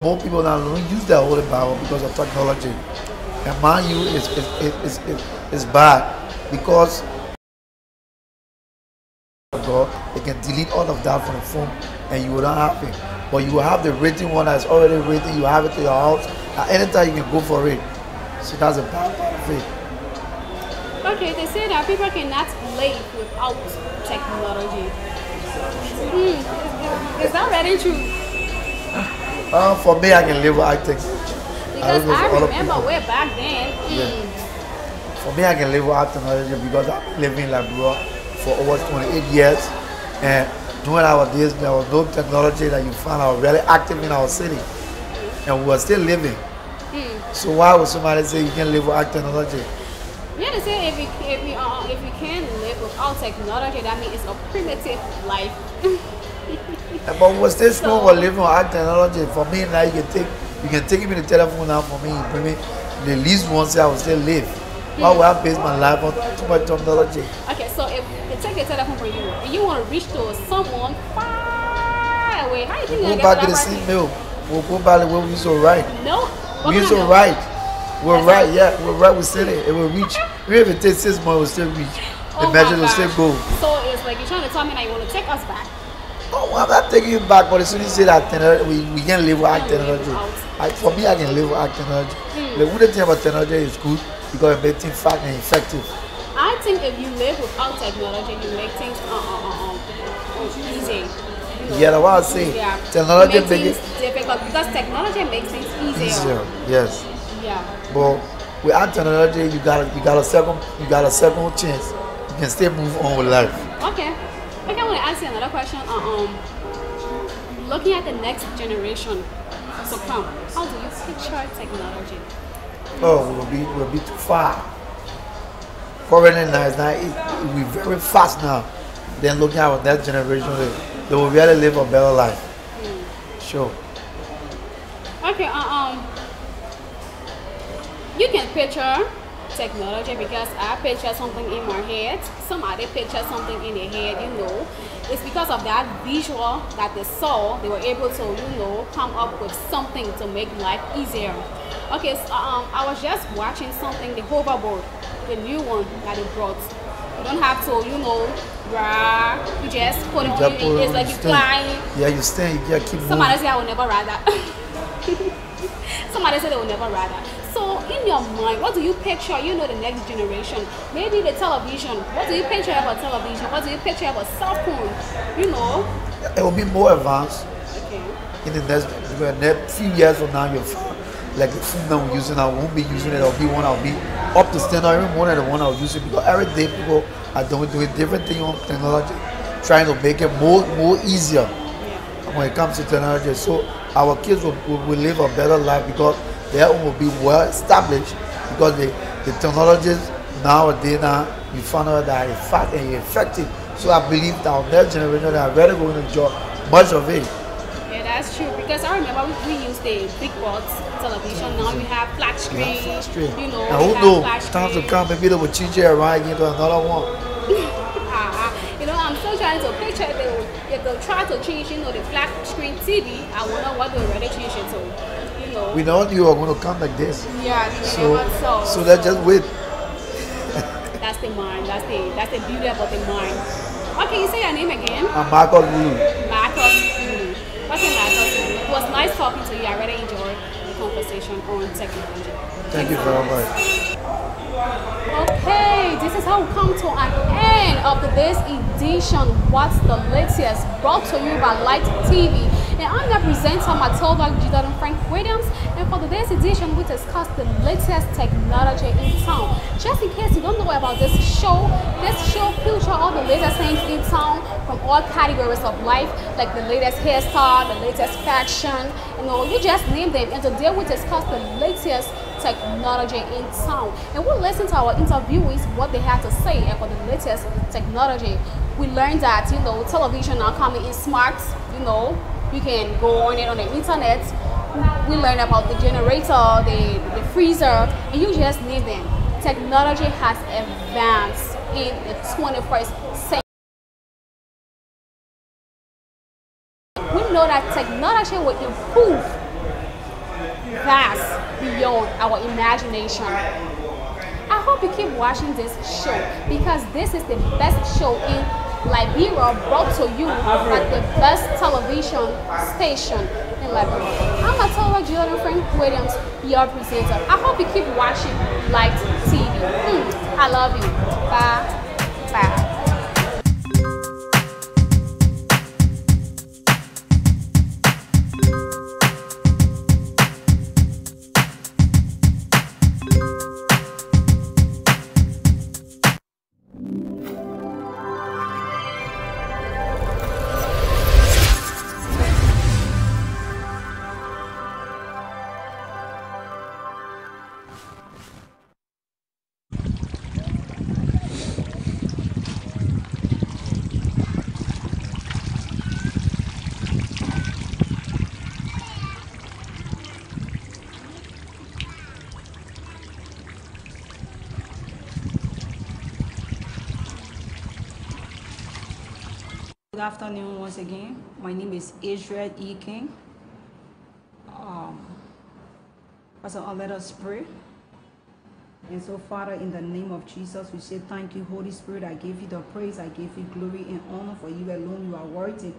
More people now don't use their Holy Bible because of technology. And mind you, is bad because God, they can delete all of that from the phone and you will not have it. But you will have the written one that's already written, you have it to your house, and anytime you can go for it. So that's a bad part of it. Okay, they say that people cannot live without technology. Is that really true? For me, I can live without tech. Because I remember way back then. For me, I can live without technology because I've been living like bro for over 28 years. And during our days, there was no technology that you found out really active in our city. And we were still living. So why would somebody say you can live without technology? Yeah, they say if you can live without technology, that means it's a primitive life. But we were still strong for living without technology. For me now, you can take me the telephone now for me. You bring me the least once I will still live. Why would I base my life on too much technology? Okay, so if they take the telephone from you and you want to reach to someone far away, how do you think you're going to get to the same mail? We'll go back to where we used to write. No. We used to write. We're right, yeah, we're right, we still it. It will reach. Even if it takes 6 months, it will still reach. The message will still go. So it's like you're trying to tell me that you want to take us back. Oh, well, I'm not taking you back, but as soon as you say that we can live without technology. For me, I can live without technology. The good thing about technology is good because it makes things fast and effective. I think if you live without technology, you make things easy. Yeah, that's what I say. Yeah. Technology makes things difficult because technology makes things easier. Yes. Yeah. But without technology, you got a second chance. You can still move on with life. Okay. Okay, I want to ask you another question. Looking at the next generation to come, how do you picture technology? Oh, we'll be too far. Currently now, it will be very fast now. Then looking at our next generation, they will really live a better life. Sure. Okay. You can picture technology because I picture something in my head. Somebody picture something in their head. It's because of that visual that they saw. They were able to come up with something to make life easier. Okay, so, I was just watching something, the hoverboard, the new one that they brought. You don't have to, you just put it on you. It's like you flying. Yeah, you stay. You keep moving. Somebody say I will never ride that. Somebody said they will never ride that. So in your mind, what do you picture? The next generation. Maybe the television. What do you picture about television? What do you picture about cell phone? It will be more advanced. Okay. In the next few years from now, your phone, like the phone that we're using, I won't be using it. I'll be up to standard, even more than the one I'll use it because every day people are doing different things on technology, trying to make it more easier when it comes to technology. So our kids will live a better life because their own will be well established because the technologies nowadays we found out that it's fast and effective. So I believe that our next generation are really going to enjoy much of it. Yeah, that's true because I remember we used the big box television. Now we have flat screen. And who knows? Time to come, maybe they will change it around again to another one. I'm still trying to picture if they'll try to change, the flat screen TV. I wonder what they'll already change it to. We know you are going to come like this. Yeah, so let's just wait. That's the mind. That's the beauty about the mind. Okay, you say your name again? I'm Marcus Lulu. Marcus Lulu. Okay, Marcus Lulu. It was nice talking to you. I really enjoyed the conversation on technology. Thank you very much. Okay, this is how we come to an end of today's edition. What's the latest? Brought to you by Light TV. And I'm the presenter, Matilda Gideon Frank Williams. And for today's edition, we discuss the latest technology in town. Just in case you don't know about this show features all the latest things in town from all categories of life, like the latest hairstyle, the latest fashion. You just name them. And today we discuss the latest technology in town. And we'll listen to our interviewees what they have to say about the latest technology. We learned that television are coming in smart. You can go on it on the internet. We learned about the generator, the freezer, and you just name them. Technology has advanced in the 21st century. We know that technology will improve vast beyond our imagination. I hope you keep watching this show because this is the best show in Liberia, brought to you by the best television station in Liberia. I'm Matilda Jordan Frank Williams, your presenter. I hope you keep watching Light TV. I love you. Bye. Bye. Good afternoon once again. My name is Israel E. King. Let us pray. And so, Father, in the name of Jesus, we say thank you, Holy Spirit. I give you the praise, I give you glory and honor, for you alone you are worthy.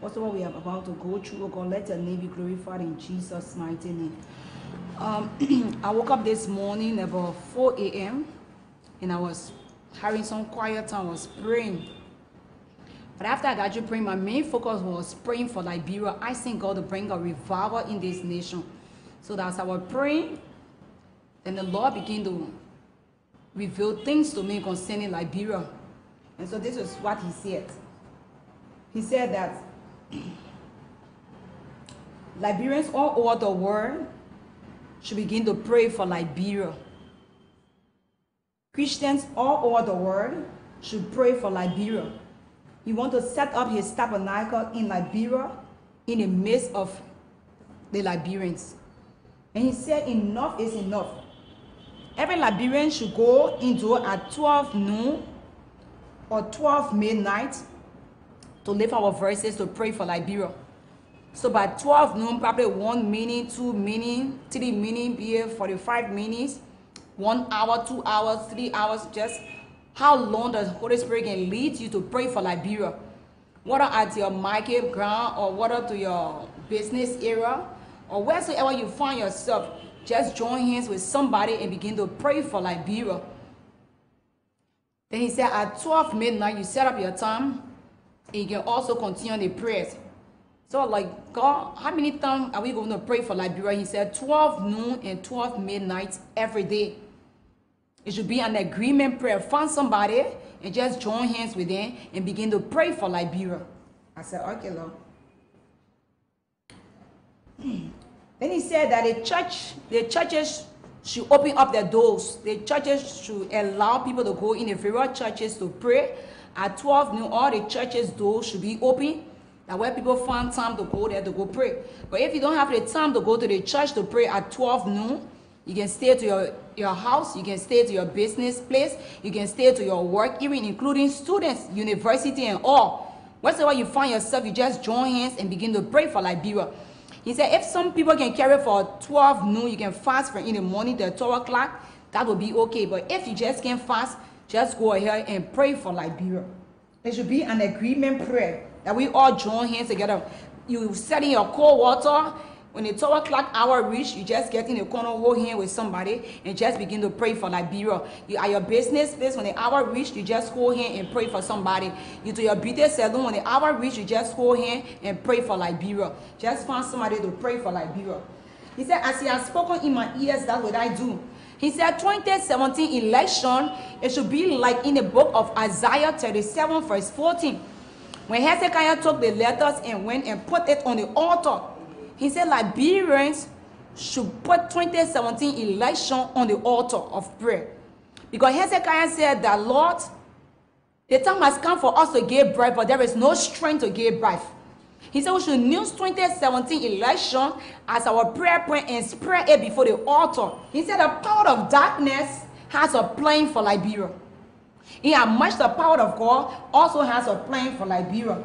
Also, what we are about to go through, oh God, let your name be glorified in Jesus' mighty name. I woke up this morning about 4 a.m. and I was having some quiet time, I was praying. But after I got you praying, my main focus was praying for Liberia. I think God to bring a revival in this nation. So that as I was praying, then the Lord began to reveal things to me concerning Liberia. And so this is what he said. He said that Liberians all over the world should begin to pray for Liberia. Christians all over the world should pray for Liberia. He wants to set up his tabernacle in Liberia in the midst of the Liberians. And he said enough is enough. Every Liberian should go into at 12 noon or 12 midnight to lift our voices to pray for Liberia. So by 12 noon, probably 1 minute, 2 minutes, 3 minutes, be 45 minutes, 1 hour, 2 hours, 3 hours, just how long the Holy Spirit can lead you to pray for Liberia. Whether at your market ground or whether to your business area or wheresoever you find yourself, just join hands with somebody and begin to pray for Liberia. Then he said at 12 midnight, you set up your time and you can also continue the prayers. So like, God, how many times are we going to pray for Liberia? He said 12 noon and 12 midnight every day. It should be an agreement prayer. Find somebody and just join hands with them and begin to pray for Liberia. I said, okay, Lord. Then he said that the churches should open up their doors. The churches should allow people to go in the various churches to pray. At 12 noon, all the churches' doors should be open. That where people find time to go there to go pray. But if you don't have the time to go to the church to pray at 12 noon, you can stay to your house, you can stay to your business place, you can stay to your work, even including students, university and all. Wherever you find yourself, you just join hands and begin to pray for Liberia. He said if some people can carry for 12 noon, you can fast from in the morning till 12 o'clock, that will be okay. But if you just can't fast, just go ahead and pray for Liberia. There should be an agreement prayer that we all join hands together. You set in your cold water. When the 12 o'clock hour reach, you just get in the corner, hold hand with somebody, and just begin to pray for Liberia. You at your business place, when the hour reach, you just hold hand and pray for somebody. You to your beauty salon, when the hour reach, you just hold hand and pray for Liberia. Just find somebody to pray for Liberia. He said, as he has spoken in my ears, that's what I do. He said 2017 election, it should be like in the book of Isaiah 37 verse 14. When Hezekiah took the letters and went and put it on the altar, he said Liberians should put 2017 election on the altar of prayer. Because Hezekiah said that, Lord, the time has come for us to give birth, but there is no strength to give birth. He said we should use 2017 election as our prayer point and spread it before the altar. He said the power of darkness has a plan for Liberia. In as much the power of God also has a plan for Liberia.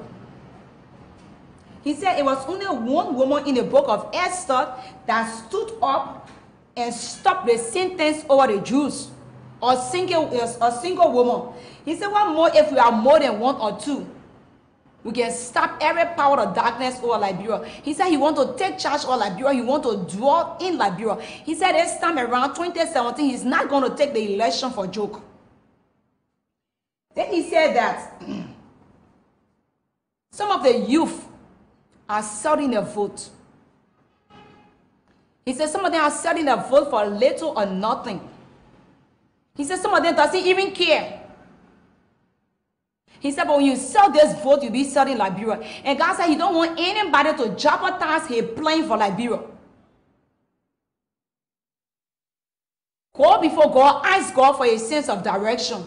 He said it was only one woman in the book of Esther that stood up and stop the sentence over the Jews or single woman. He said, what more if we are more than one or two? We can stop every power of darkness over Liberia. He said he want to take charge of Liberia. He want to dwell in Liberia. He said this time around 2017, he's not going to take the election for a joke. Then he said that some of the youth are selling their vote. He said some of them are selling their vote for little or nothing. He said some of them doesn't even care. He said, but when you sell this vote, you'll be selling Liberia. And God said he don't want anybody to jeopardize his plan for Liberia. Go before God, ask God for a sense of direction.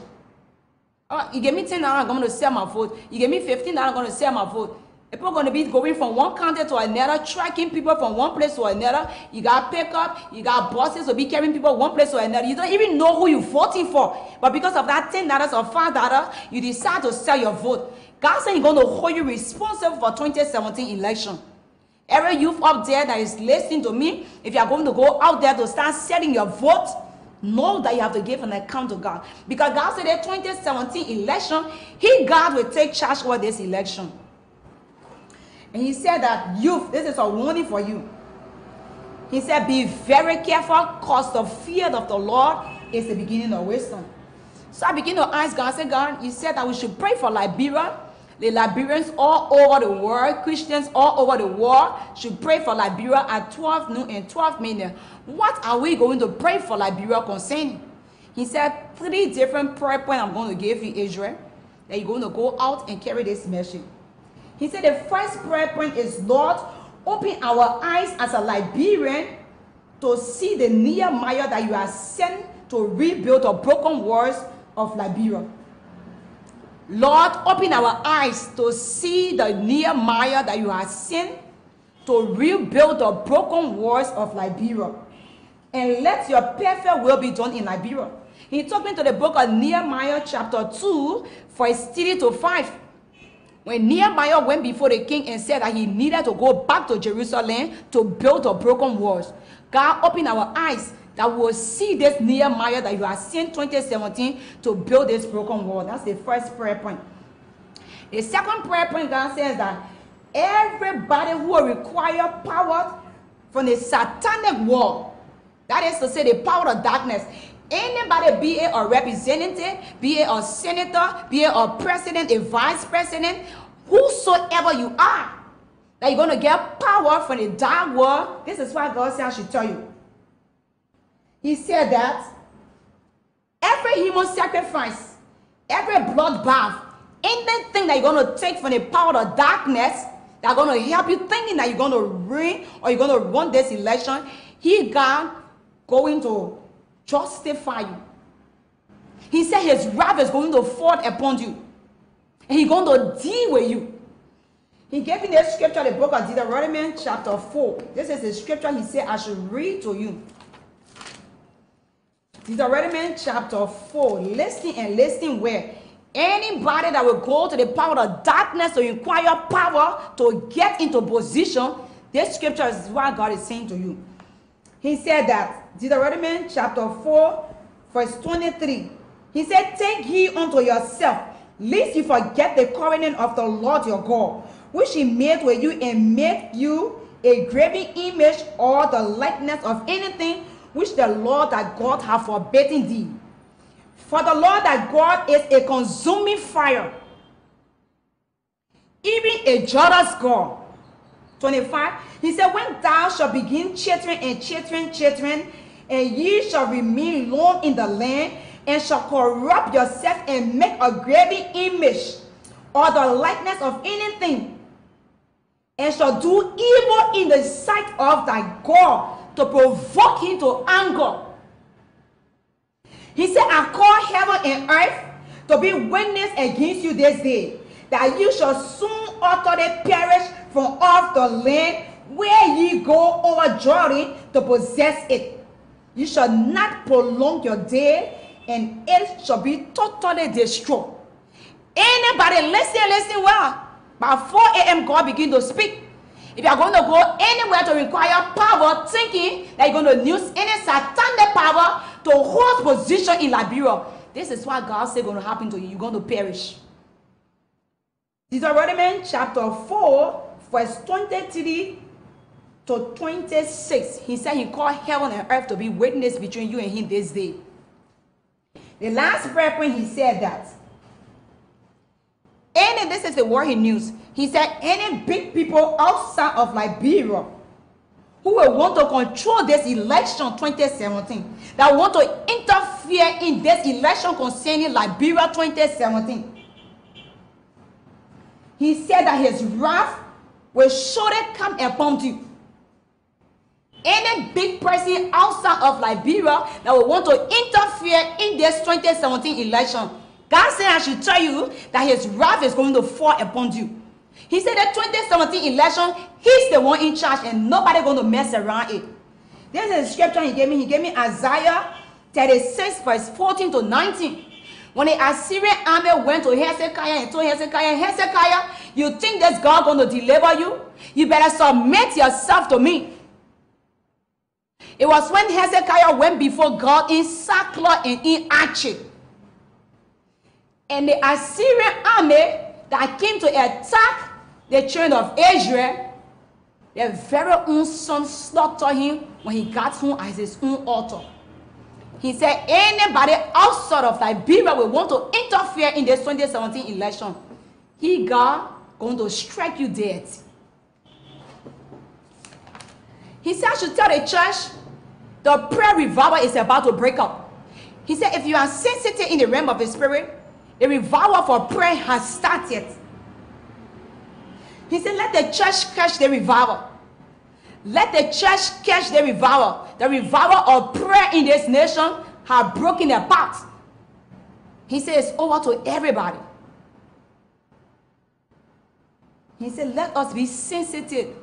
You give me $10, I'm going to sell my vote. You give me $15, I'm going to sell my vote. People are going to be going from one county to another, tracking people from one place to another. You got pickup, you got buses to be carrying people one place to another. You don't even know who you're voting for. But because of that $10 or $5, you decide to sell your vote. God said he's going to hold you responsible for 2017 election. Every youth up there that is listening to me, if you are going to go out there to start selling your vote, know that you have to give an account to God. Because God said that 2017 election, God will take charge over this election. And he said that youth, this is a warning for you. He said, be very careful because the fear of the Lord is the beginning of wisdom. So I began to ask God, I said, God, you said that we should pray for Liberia. The Liberians all over the world, Christians all over the world should pray for Liberia at 12 noon and 12 midnight. What are we going to pray for Liberia concerning? He said, 3 different prayer points I'm going to give you, Israel, that you're going to go out and carry this message. He said the first prayer point is, Lord, open our eyes as a Liberian to see the Nehemiah that you have sent to rebuild the broken walls of Liberia. Lord, open our eyes to see the Nehemiah that you have sent to rebuild the broken walls of Liberia. And let your perfect will be done in Liberia. He took me to the book of Nehemiah chapter 2, verse 3 to 5. When Nehemiah went before the king and said that he needed to go back to Jerusalem to build the broken walls, God opened our eyes that we will see this Nehemiah that you have seen 2017 to build this broken wall. That's the first prayer point. The second prayer point, God says that everybody who will require power from the satanic world, that is to say the power of darkness, anybody, be it a representative, be it a senator, be it a president, a vice president, whosoever you are, that you're going to get power from the dark world. This is why God said I should tell you. He said that every human sacrifice, every bloodbath, anything that you're going to take from the power of darkness, that's going to help you thinking that you're going to win or you're going to run this election, God going to justify you. He said his wrath is going to fall upon you. And he's going to deal with you. He gave me this scripture, the book of Deuteronomy chapter 4. This is the scripture he said I should read to you. Deuteronomy chapter 4. Listen and listen where anybody that will go to the power of darkness to inquire power to get into position, this scripture is what God is saying to you. He said that, Deuteronomy chapter 4, verse 23. He said, take heed unto yourself, lest you forget the covenant of the Lord your God, which he made with you, and make you a graven image or the likeness of anything which the Lord thy God hath forbidden thee. For the Lord thy God is a consuming fire, even a jealous God. 25. He said, when thou shalt begin chattering and chattering, and ye shall remain long in the land, and shall corrupt yourself and make a graven image or the likeness of anything, and shall do evil in the sight of thy God to provoke him to anger. He said, I call heaven and earth to be witness against you this day, that you shall soon utterly perish from off the land where ye go over Jordan to possess it. You shall not prolong your day, and it shall be totally destroyed. Anybody listen well. By 4 a.m. God began to speak. If you are going to go anywhere to require power, thinking that you're going to use any satanic power to hold position in Liberia, this is what God said going to happen to you. You're going to perish. Deuteronomy chapter 4, verse 23 to 26. He said he called heaven and earth to be witness between you and him this day. The last prayer point, he said that. And this is the word he used. He said, any big people outside of Liberia who will want to control this election 2017, that want to interfere in this election concerning Liberia 2017, he said that his wrath will surely come upon you. Any big person outside of Liberia that will want to interfere in this 2017 election, God said I should tell you that his wrath is going to fall upon you. He said that 2017 election, he's the one in charge and nobody going to mess around it. This is a scripture he gave me. He gave me Isaiah 36 verse 14 to 19. When the Assyrian army went to Hezekiah and told Hezekiah, Hezekiah, you think this God going to deliver you? You better submit yourself to me. It was when Hezekiah went before God in sackcloth and in ashes. And the Assyrian army that came to attack the children of Israel, their very own son slaughtered him when he got home at his own altar. He said, anybody outside of Liberia will want to interfere in this 2017 election, he, God, going to strike you dead. He said, I should tell the church, the prayer revival is about to break up. He said, if you are sensitive in the realm of the spirit, the revival for prayer has started. He said, let the church catch the revival. Let the church catch the revival. The revival of prayer in this nation have broken apart. He said, it's over to everybody. He said, let us be sensitive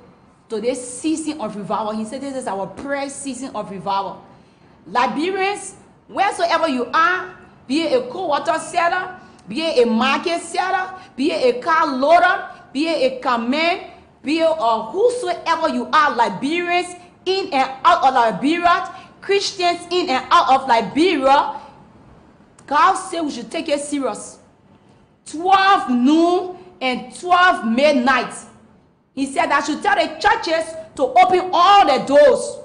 to this season of revival. He said, this is our prayer season of revival. Liberians, wheresoever you are, be it a co-water seller, be it a market seller, be it a car loader, be it a command, be it whosoever you are, Liberians in and out of Liberia, Christians in and out of Liberia, God said we should take it serious. 12 noon and 12 midnight. He said I should tell the churches to open all the doors,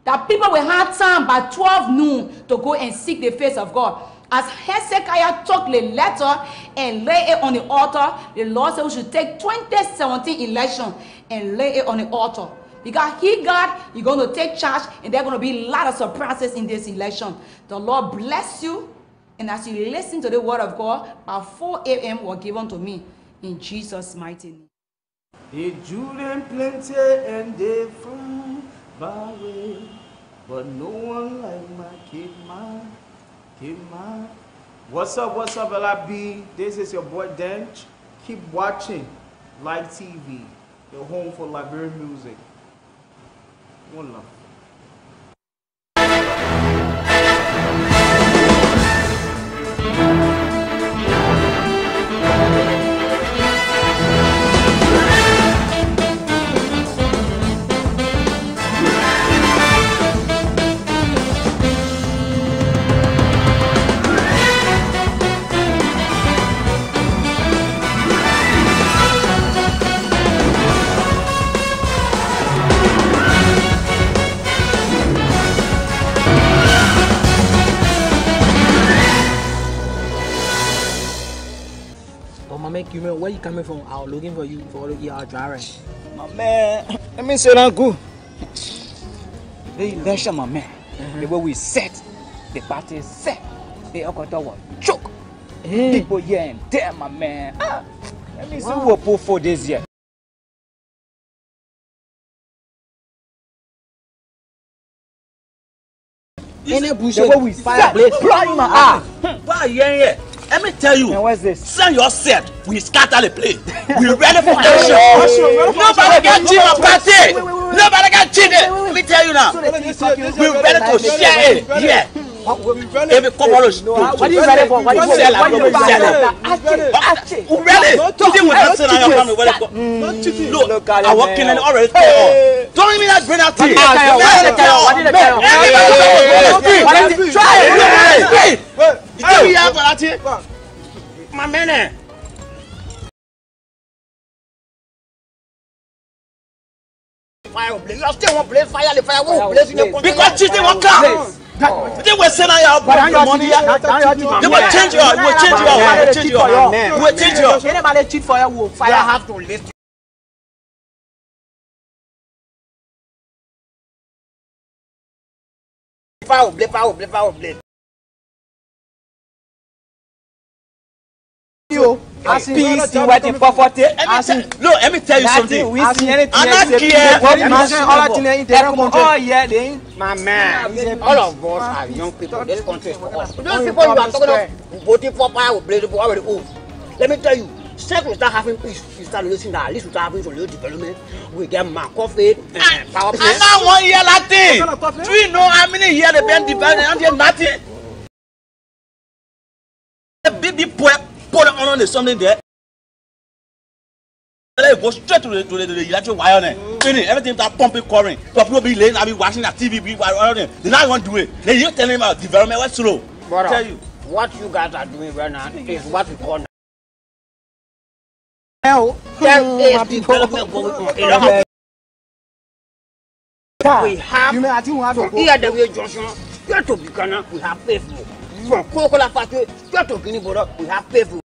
that people will have time by 12 noon to go and seek the face of God. As Hezekiah took the letter and lay it on the altar, the Lord said we should take 2017 election and lay it on the altar. Because God, you're going to take charge, and there are going to be a lot of surprises in this election. The Lord bless you, and as you listen to the word of God, by 4 a.m. was given to me in Jesus' mighty name. They drew them plenty and they flew by way, but no one like my kid, man. What's up, LIB? This is your boy Dench. Keep watching Live TV, your home for Liberian music. One love. Where you coming from? I was looking for you for all your driving. My man, let me say that good. The election, my man. The way we set, the party set, the Okota was choke. People here and there, my man. Let me see who will pull for this year. Any bullshit, fire blade, fly my eye. Why are you here? Let me tell you. And what's this? Send your set. We scatter the place. We ready for action. Nobody can cheat our party. Nobody can cheat it. Let me tell you now. We ready to share it. Yeah. Every couple of What are you ready for? What are you ready for? Really? Today we not say now your family where they go. Look, I walk in and already tell. Don't even that bring out tea. Try it. My man. Fire blaze. You still want blaze fire? The fire won't blaze in your country. Because cheating won't come. They will send out your money. They will change your. We will change your. Anybody cheat for you will fire. Have to list. Fire blaze. Peace, you waiting for 40. Look, let me tell you something. We see anything. I'm not here. Oh yeah, then. My man, all of us are young people. This country is for us. Those people you are talking about voting for fire will blaze for already old. Let me tell you, since we start having peace, we start listening that at least we start having some little development. We get more coffee, power plants. And now 1 year Latin. Do you know how many years they've been developing and nothing? The big boy put on the something there. They go straight to the electric wire there. Everything start pumping current. So people be laying, I be watching that TV, be wiring. They not want to do it. Then you telling about development, what's slow? Brother, tell you. What you guys are doing right now is what we call now. There is development going on. We have from here the way Johnson, here to Buchanan, we have pavement. From Coca-Cola factory, here to Guinea border, we have pavement.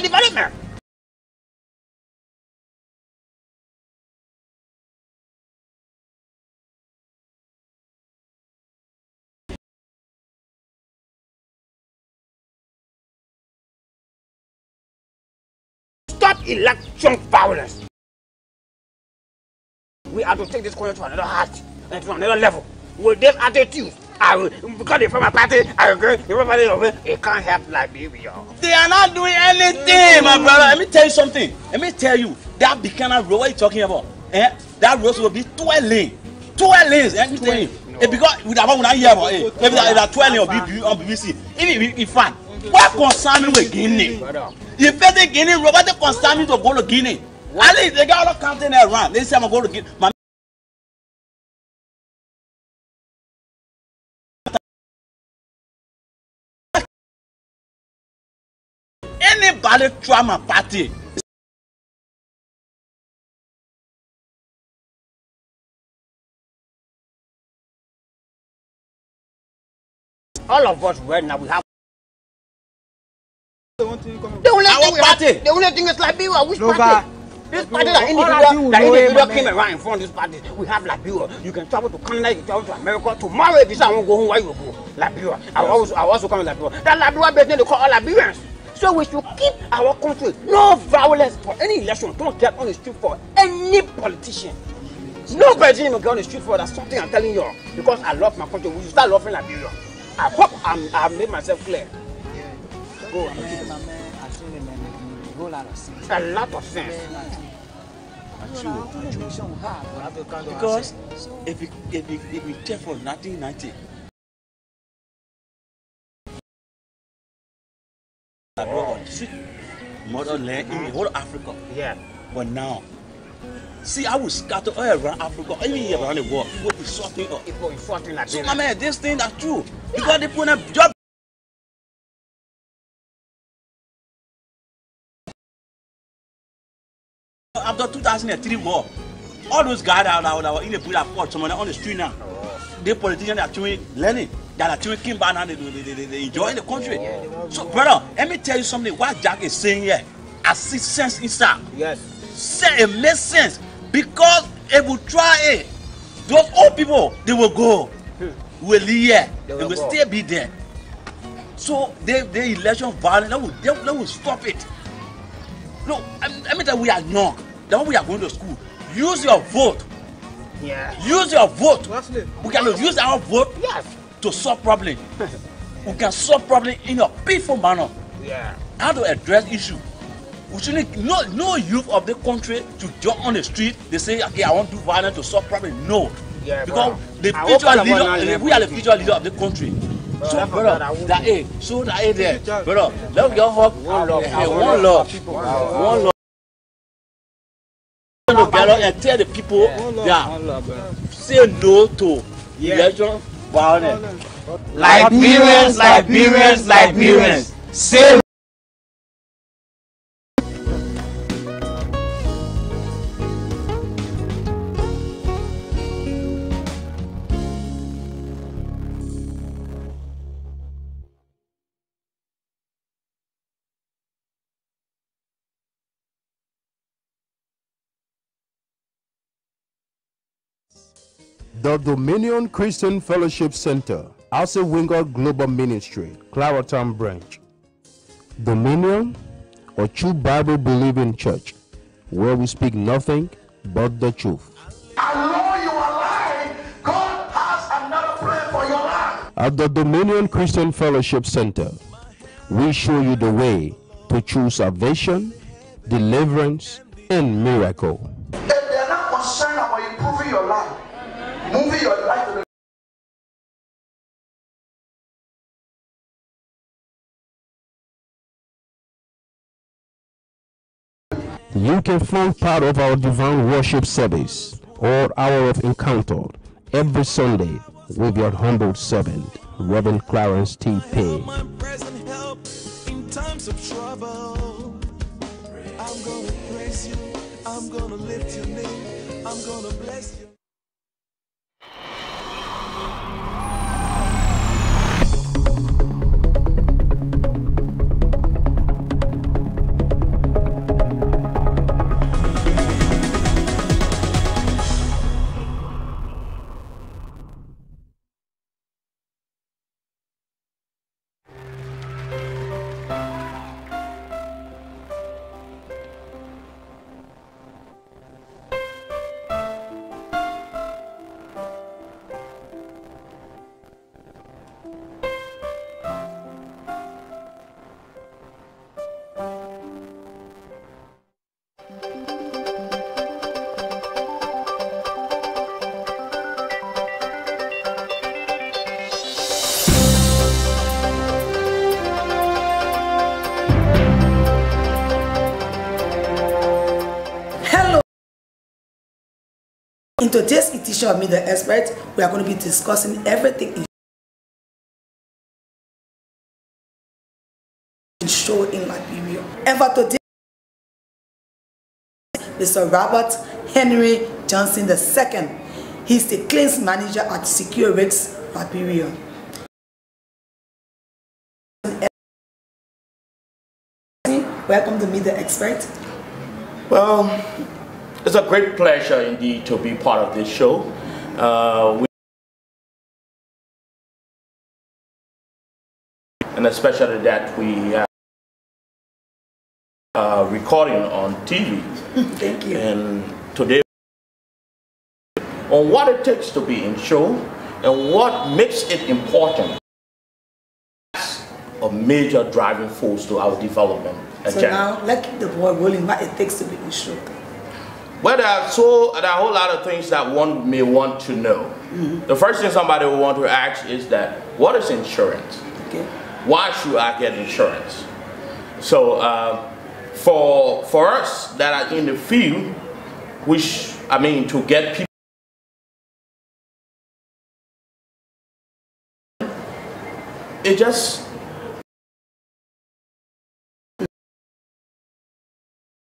Development. Stop election violence. We have to take this country to another height and to another level. With this attitude, because they from my party, I agree. Everybody over, it can't help Liberia. They are not doing anything, my brother. Let me tell you something. Let me tell you, that Buchanan road, what are you talking about? That road will be 12 lanes. 12 lanes, let me tell you. Because we don't want to hear about it. Maybe that 12 lanes on BBC. In fact, what concern me with Guinea? If they Guinea road, what they concern me to go to Guinea? At least they got all counting around. They say I'm going to Guinea. Anybody try my party. All of us right now we have the only thing is Liberia. Which party? This party that individual came around in front of this party. We have Liberia. You can travel to Canada, you can travel to America. Tomorrow if you say I won't go home, where you go? Liberia. I also come to Liberia. That Liberia business they call all Liberians. So we should keep our country. No violence for any election. Don't get on the street for any politician. Nobody even get on the street for that. Something I'm telling you. Because I love my country. We should start loving Liberia. I hope I've made myself clear. Go, a lot of sense. Because if we take for 1990. Motherland in the whole Africa. Yeah. But now, see, I will scatter all around Africa, even around the world. People will be sorting up. People will sorting like so, my man, this thing that's true. Because they put a job. After 2003 war, all those guys that were in the Buddha port, someone on the street now. The politicians are actually learning. That actually came back and they enjoy the country. So, brother, let me tell you something. What Jack is saying here, I see sense inside. Yes. It makes sense. Because if we try it, those old people, they will go. Will live here. They will still be there. So, the election violence, they will stop it. Look, I mean that we are young. Then we are going to school. Use your vote. Yeah. Use your vote. We can use our vote. Yes. To solve problem. We can solve problem in a peaceful manner. Yeah. How to address issue. We shouldn't no youth of the country to jump on the street. They say, okay, I want to do violence to solve problem. No. Yeah, because bro. the I future hope leader, we are the future leader of the country. So, brother, that A, so that A there, brother, let me hug one love, one love. Together and tell the people that say no to election violence. Liberians, Liberians, Liberians. Say The Dominion Christian Fellowship Center, Asa Winger Global Ministry, Claratown Branch. Dominion, a true Bible believing church, where we speak nothing but the truth. I know you are lying. God has another plan for your life. At the Dominion Christian Fellowship Center, we show you the way to true salvation, deliverance, and miracle. If they are not concerned about improving your life, moving your life to the You can find part of our divine worship service or hour of encounter every Sunday with your humble servant, Reverend Clarence T. Payne. In times of trouble, I'm gonna praise you, I'm gonna lift your name, I'm gonna bless you. In today's edition of Meet the Expert, we are going to be discussing everything in show in Liberia. And for today, Mr. Robert Henry Johnson II. He's the claims manager at Secure Rigs, Liberia. Welcome to Meet the Expert. Well, it's a great pleasure indeed to be part of this show. And especially that we are recording on TV. Thank you. And today, on what it takes to be in show and what makes it important. A major driving force to our development agenda. So now, let's keep the ball rolling, what it takes to be in show. Well, there are a whole lot of things that one may want to know. The first thing somebody will want to ask is that, what is insurance? Okay. Why should I get insurance? So for us that are in the field, which, I mean, to get people, it just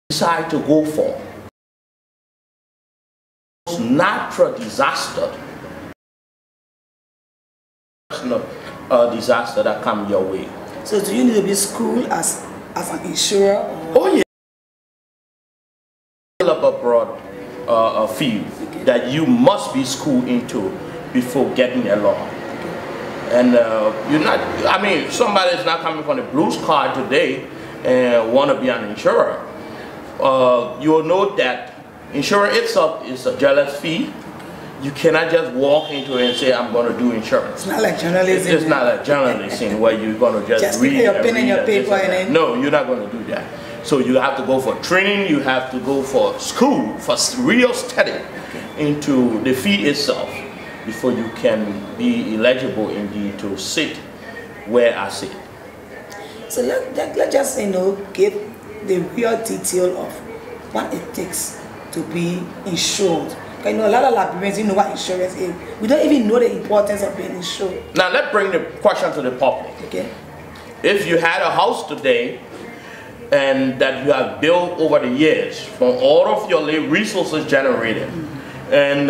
decide to go for natural disaster, disaster that come your way. So do you need to be schooled as an insurer? Oh yeah. Develop a broad field that you must be schooled into before getting a law. And you're not, I mean, somebody is not coming from the blues card today and want to be an insurer. You will note that insurance itself is a jealous fee. You cannot just walk into it and say, I'm going to do insurance. It's not like journalism. It's not like journalism where you're going to just read your pen and your paper and then... No, you're not going to do that. So you have to go for training, you have to go for school, for real study into the fee itself. before you can be eligible indeed to sit where I sit. So let's just give the real detail of what it takes to be insured. I know a lot of Liberians know what insurance is. We don't even know the importance of being insured. Now let's bring the question to the public. Okay. If you had a house today and that you have built over the years from all of your resources generated, and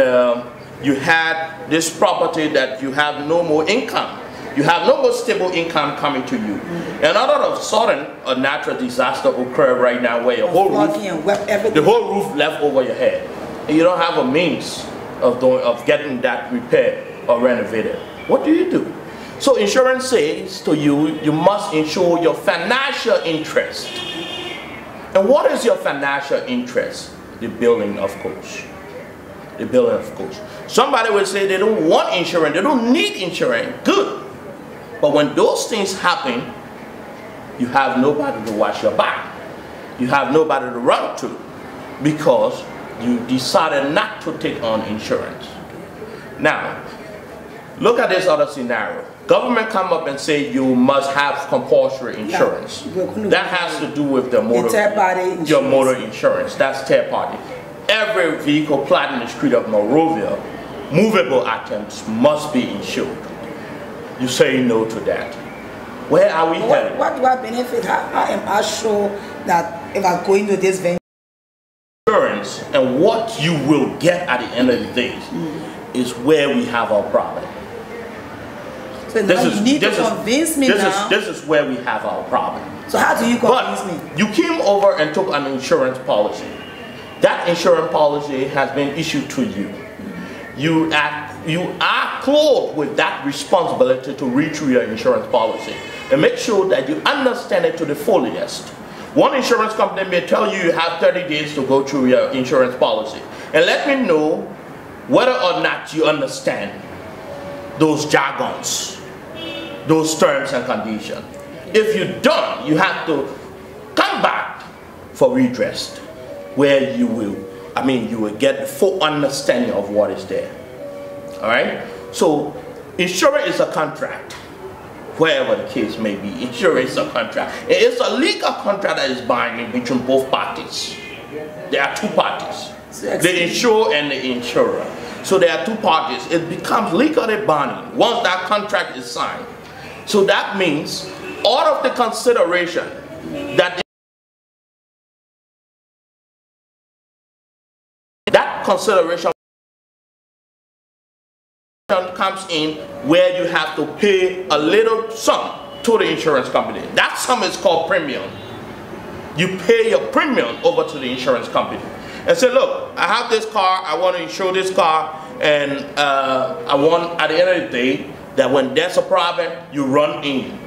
you had this property that you have no more income, you have no more stable income coming to you, and all of a sudden a natural disaster occurred right now where your whole roof, the whole roof left over your head, and you don't have a means of getting that repaired or renovated. What do you do? So insurance says to you, you must insure your financial interest. And what is your financial interest? The building, of course. The building, of course. Somebody will say they don't want insurance, they don't need insurance. Good. But when those things happen, you have nobody to watch your back. You have nobody to run to because you decided not to take on insurance. Now, look at this other scenario. Government come up and say you must have compulsory insurance. That has to do with the your motor insurance. That's third party. Every vehicle plowed in the street of Monrovia, movable items must be insured. You say no to that. Where are we headed? What do I benefit? How am I sure that if I go into this venture? Insurance and what you will get at the end of the day is where we have our problem. So now you need to convince me now. This is where we have our problem. So how do you convince me? You came over and took an insurance policy. That insurance policy has been issued to you. You are clothed with that responsibility to read through your insurance policy and make sure that you understand it to the fullest. One insurance company may tell you you have 30 days to go through your insurance policy. And let me know whether or not you understand those jargons, those terms and conditions. If you don't, you have to come back for redress, where you will get the full understanding of what is there. All right? So insurance is a contract, wherever the case may be. Insurance is a contract. It's a legal contract that is binding between both parties. There are two parties, the insurer and the insurer. So there are two parties. It becomes legally binding once that contract is signed. So that means all of the consideration that consideration comes in where you have to pay a little sum to the insurance company. That sum is called premium. You pay your premium over to the insurance company and say, look, I have this car, I want to insure this car, and I want at the end of the day that when there's a problem, you run in.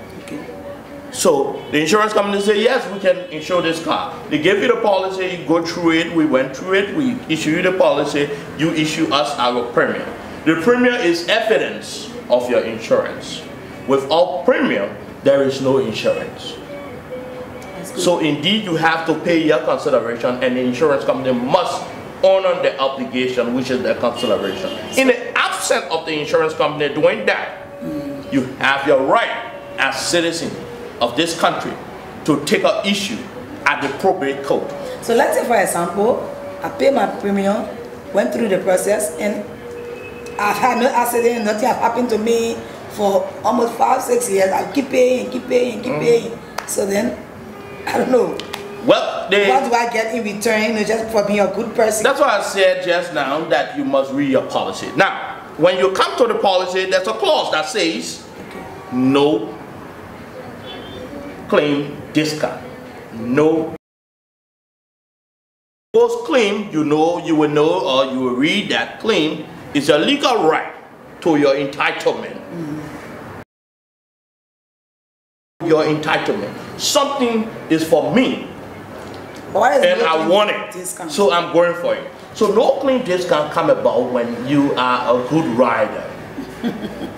So the insurance company say, yes, we can insure this car. They give you the policy, you go through it, we went through it, we issue you the policy, you issue us our premium. The premium is evidence of your insurance. Without premium, there is no insurance. So indeed, you have to pay your consideration, and the insurance company must honor the obligation, which is the consideration. In the absence of the insurance company doing that, you have your right as citizen of this country to take an issue at the appropriate court. So let's say, for example, I pay my premium, went through the process, and I've had no accident, nothing has happened to me for almost 5-6 years. I keep paying, keep paying, keep paying. So then, I don't know. Well, what do I get in return, just for being a good person? That's why I said just now that you must read your policy. Now, when you come to the policy, there's a clause that says no claim discount. No. Post claim, you will know, or you will read that claim is a legal right to your entitlement. Your entitlement. Something is for me, and I want it, so I'm going for it. So no claim discount come about when you are a good rider.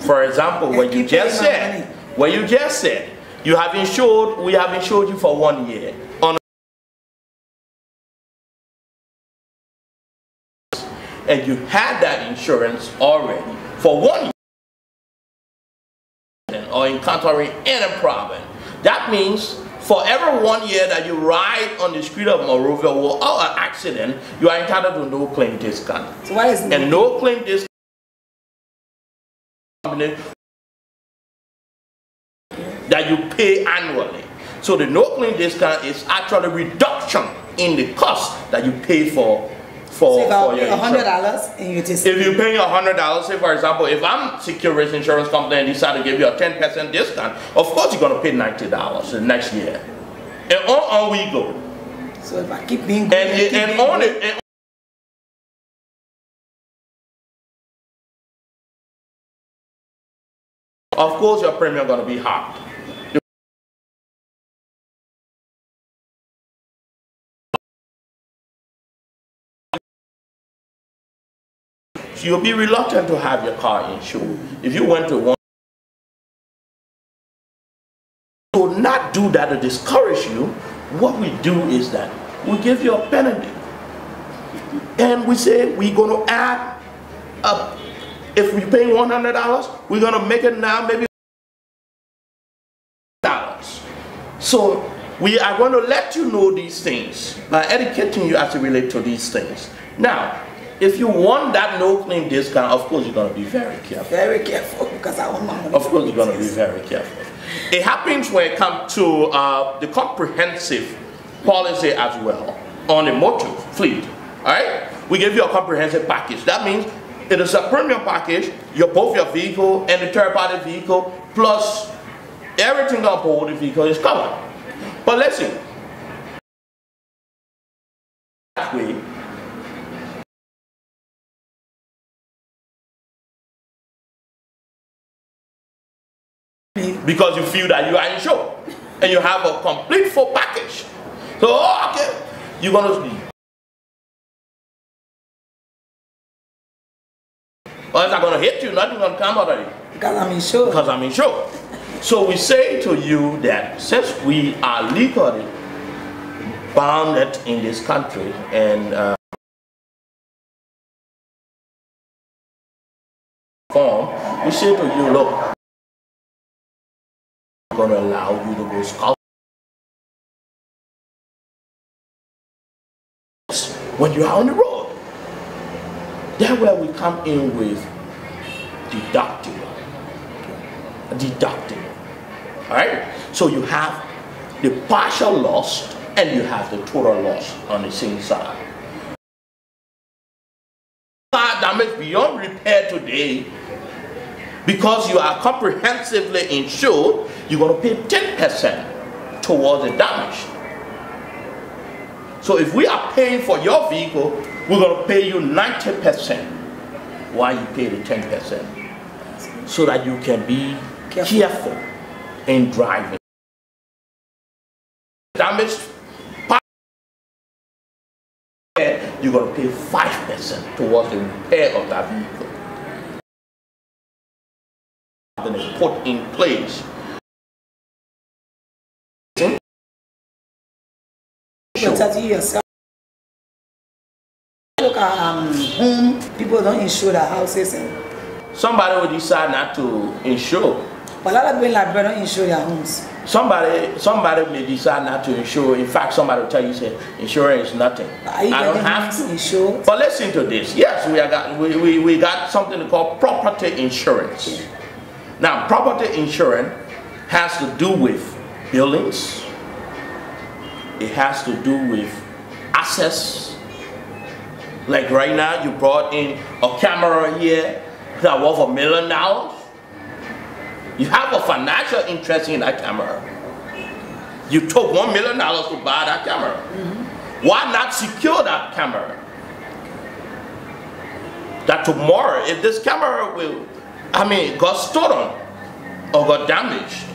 For example, when you just said, you have insured, we have insured you for 1 year. And you had that insurance already for 1 year or encountering any problem. That means for every 1 year that you ride on the street of Monrovia without an accident, you are entitled to no claim discount. So what is and no claim discount that you pay annually. So the no claim discount is actually reduction in the cost that you pay for so if for your $100 and you just... If you're paying $100, say for example, if I'm Secure Risk Insurance Company and decide to give you a 10% discount, of course you're going to pay $90 the next year. And on we go. So if I keep being good, of course your premium going to be high. So you'll be reluctant to have your car insured. If you went to one, to not do that to discourage you, what we do is that we give you a penalty. And we say we're going to add up. If we're paying $100, we're going to make it now maybe $100. So we are going to let you know these things by educating you as it relates to these things. Now, if you want that no claim discount, of course you're going to be very careful. Very careful, because I want my money. Of course you're going to be very careful. It happens when it comes to the comprehensive policy as well on the motor fleet. All right, we give you a comprehensive package. That means it is a premium package. Both your vehicle and the third-party vehicle plus everything on board the vehicle is covered. But listen, that way. Because you feel that you are insured and you have a complete full package. So, okay, you're going to sleep. Or it's not going to hit you, nothing's going to come out of it. Because I'm insured. Because I'm insured. So we say to you that since we are legally bounded in this country and we say to you, look, going to allow you to go scout when you are on the road. That's where we come in with deductible. All right? So you have the partial loss and you have the total loss on the same side. Car damage beyond repair today, because you are comprehensively insured, you're going to pay 10% towards the damage. So if we are paying for your vehicle, we're going to pay you 90% while you pay the 10%. So that you can be careful in driving. Damage, you're going to pay 5% towards the repair of that vehicle. Then it's put in place. Protect yourself. Look at home, people don't insure their houses. Somebody will decide not to insure. But a lot of people like don't insure their homes. Somebody may decide not to insure. In fact, somebody will tell you, say, insurance is nothing. I don't have to insure. But listen to this. Yes, we got something called property insurance. Okay. Now, property insurance has to do with buildings. It has to do with assets. Like right now, you brought in a camera here that worth $1 million. You have a financial interest in that camera. You took $1 million to buy that camera. Mm-hmm. Why not secure that camera? That tomorrow, if this camera got stolen or got damaged,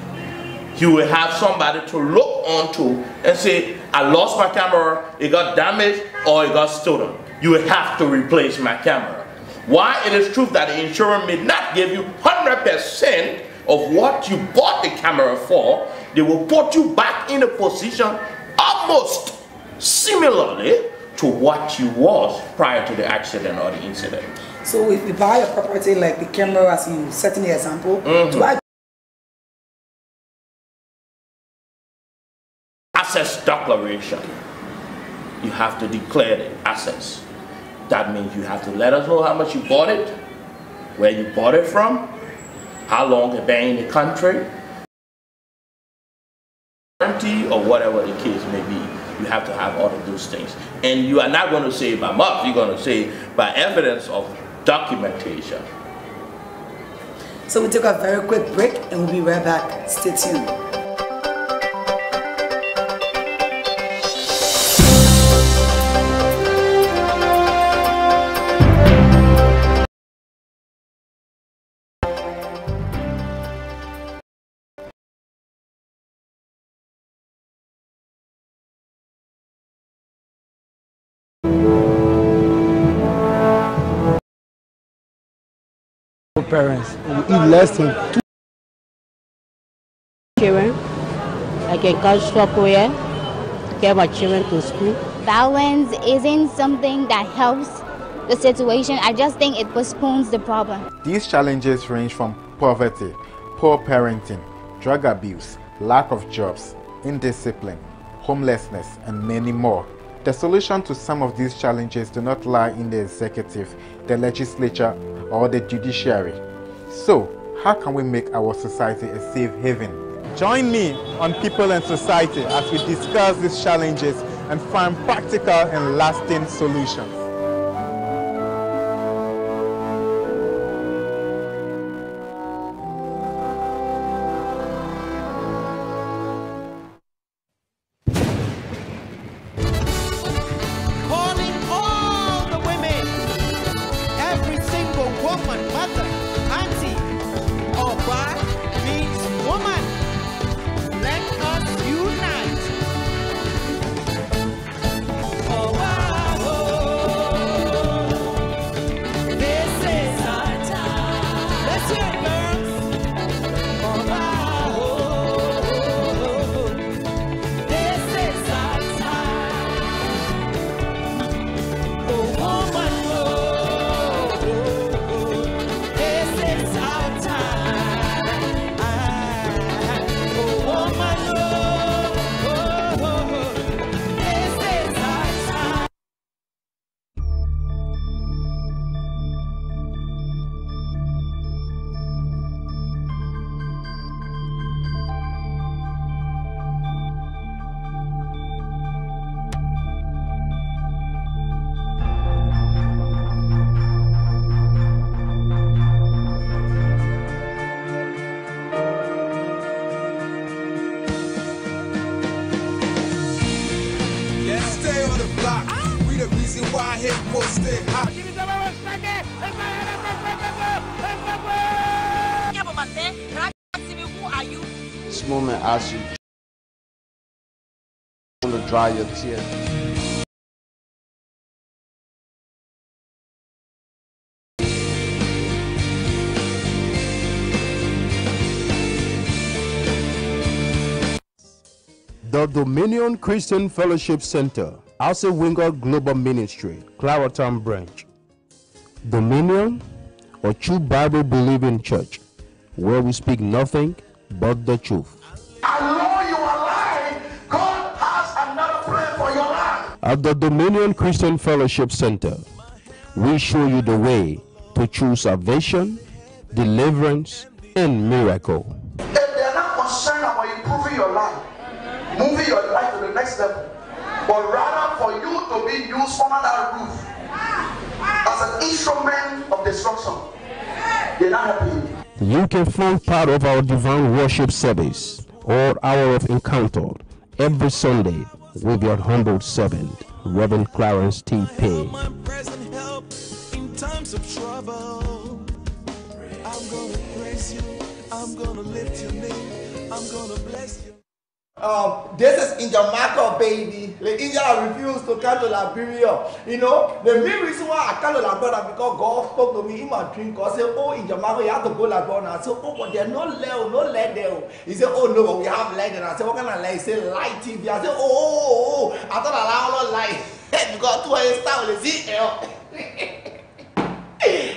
you will have somebody to look onto and say, I lost my camera, it got damaged or it got stolen. You will have to replace my camera. Why it is true that the insurance may not give you 100% of what you bought the camera for, they will put you back in a position almost similarly to what you was prior to the accident or the incident. So if you buy a property like the camera, as you set in the example, do I assets declaration? You have to declare the assets. That means you have to let us know how much you bought it, where you bought it from, how long it's been in the country, or whatever the case may be. You have to have all of those things. And you are not going to say by mouth, you're going to say by evidence of documentation. So we take a very quick break and we'll be right back. Stay tuned. Parents will eat less than 2 children. I can catch software, get my children to school. Violence isn't something that helps the situation. I just think it postpones the problem. These challenges range from poverty, poor parenting, drug abuse, lack of jobs, indiscipline, homelessness, and many more. The solution to some of these challenges do not lie in the executive, the legislature, or the judiciary. So, how can we make our society a safe haven? Join me on People and Society as we discuss these challenges and find practical and lasting solutions. Calling all the women, every single woman, mother, auntie, or bar means woman. Let us unite. Oh, wow, oh. This is our time. Let's hear it, girls. Oh, wow, oh. This is our time. Oh, woman, oh. This is our time. Oh, woman, oh. This is our time. Yeah, stay on the block. We the reason why hip hop stay hot. This moment asks you to dry your tears. The Dominion Christian Fellowship Center, Asa Winger Global Ministry, Clarendon Branch. Dominion, or True Bible Believing Church, where we speak nothing but the truth. I know you are lying. God has another plan for your life. At the Dominion Christian Fellowship Center, we show you the way to true salvation, deliverance, and miracle. If they are not concerned about improving your life, moving your life to the next level, but rather for you to be used under that roof as an instrument of destruction, they're not happy. You can find part of our divine worship service or hour of encounter every Sunday with your humble servant, Reverend Clarence T. Payne. Present help in times of trouble. I'm gonna praise you. I'm gonna lift your name. I'm gonna bless you. This is Injamaica, baby. The India refused to come to Liberia. You know, the main reason why I come to Liberia because God spoke to me in my dream. God said, "Oh, Injamaica, you have to go Liberia." I said, "Oh, but there's no light there." He said, "Oh no, but we have light." And I said, "What kind of light?" He said, "Light TV." I said, "Oh, I thought I had light." because to a star will see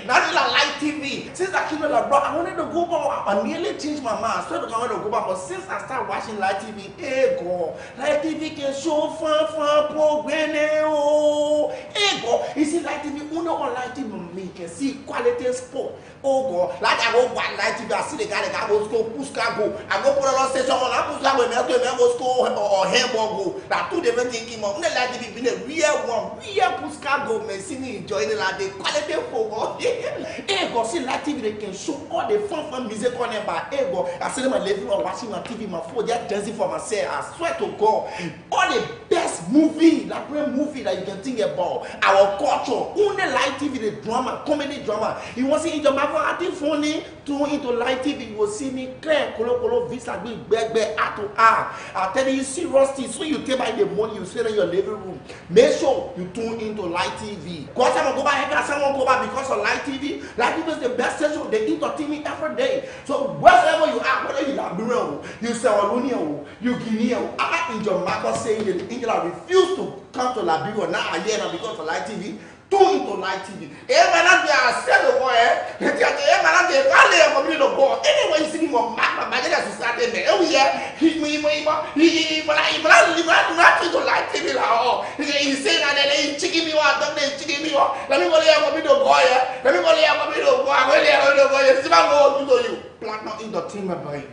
Not like TV. Since I came to bro, I wanted to go back. I nearly changed my mind. I started to go back, but since I started watching live TV, hey go, live TV can show fun program. Hey go, you see live TV, who know what live TV me can see quality sport. Oh go, like I go watch live TV, I see the guy go school, push car go. I go put on station on, I push car go school or hamburg go. That two different things. On the live TV, been a real one, real push car go. Me see me enjoying the like the quality for. Hey God, see live TV, they can show all the fun music on them. But hey God, I see them on living or watching my TV, my phone, they're dancing for myself. I swear to God, all the best movie, like great movie that you can think about, our culture, only live TV, the drama, comedy drama. You want to see in the marvel, I think funny, tune into live TV, you will see me clear, color, visa, big, art to art. I tell you, seriously, so you take by the money, you sit in your living room. Make sure you tune into live TV. Because I'm going to go back, someone go back because of live TV. Live TV is the best station. They entertain every day. So wherever you are, whether you Liberia, you Sierra you Guinea, I in Jamaica saying that England refuse to come to Liberia now again because of live TV. Tune into live TV. Everyone they are selling boy. Everyone they can't live go. Anyway, you see me on my to start there. Oh yeah, he not to live TV la. He say that they chicken me out, they chicken me out. Let me go there for me to go here. Let me go there for me to go. I will go here. See my go to you. Platinum Entertainment baby.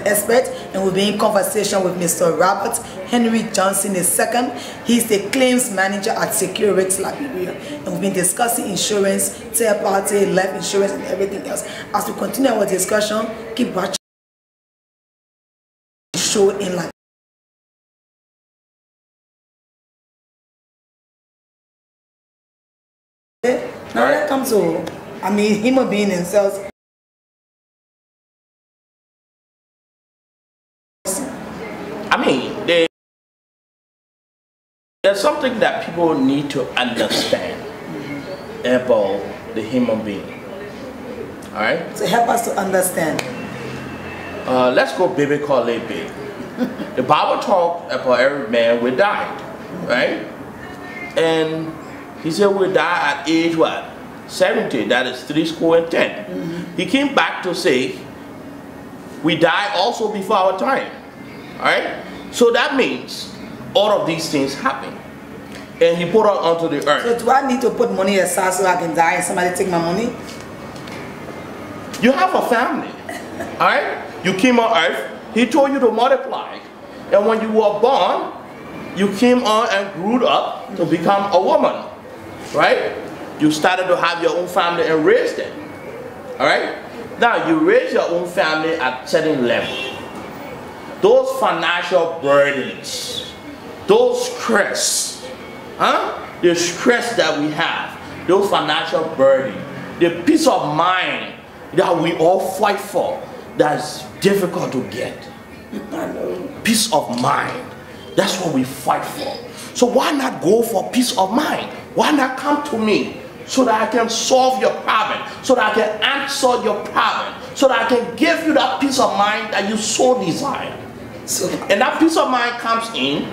Expert, and we'll be in conversation with Mr. Robert Henry Johnson II. He's the claims manager at Securix Liberia, and we've been discussing insurance, third party, life insurance, and everything else. As we continue our discussion, keep watching the show in Liberia. Now that comes to, human being themselves. There's something that people need to understand about the human being. All right? So help us to understand. Let's go biblically big. The Bible talks about every man will die, right? And he said we die at age what? 70. That is 70. He came back to say we die also before our time. All right? So that means all of these things happen. And he put us onto the earth. So do I need to put money aside so I can die and somebody take my money? You have a family. Alright? You came on earth. He told you to multiply. And when you were born, you came on and grew up to become a woman. Right? You started to have your own family and raised them. Alright? Now you raise your own family at certain level. Those financial burdens, those stress, the stress that we have, those financial burdens, the peace of mind that we all fight for, that's difficult to get. Peace of mind, that's what we fight for. So why not go for peace of mind? Why not come to me so that I can solve your problem, so that I can answer your problem, so that I can give you that peace of mind that you so desire. And that peace of mind comes in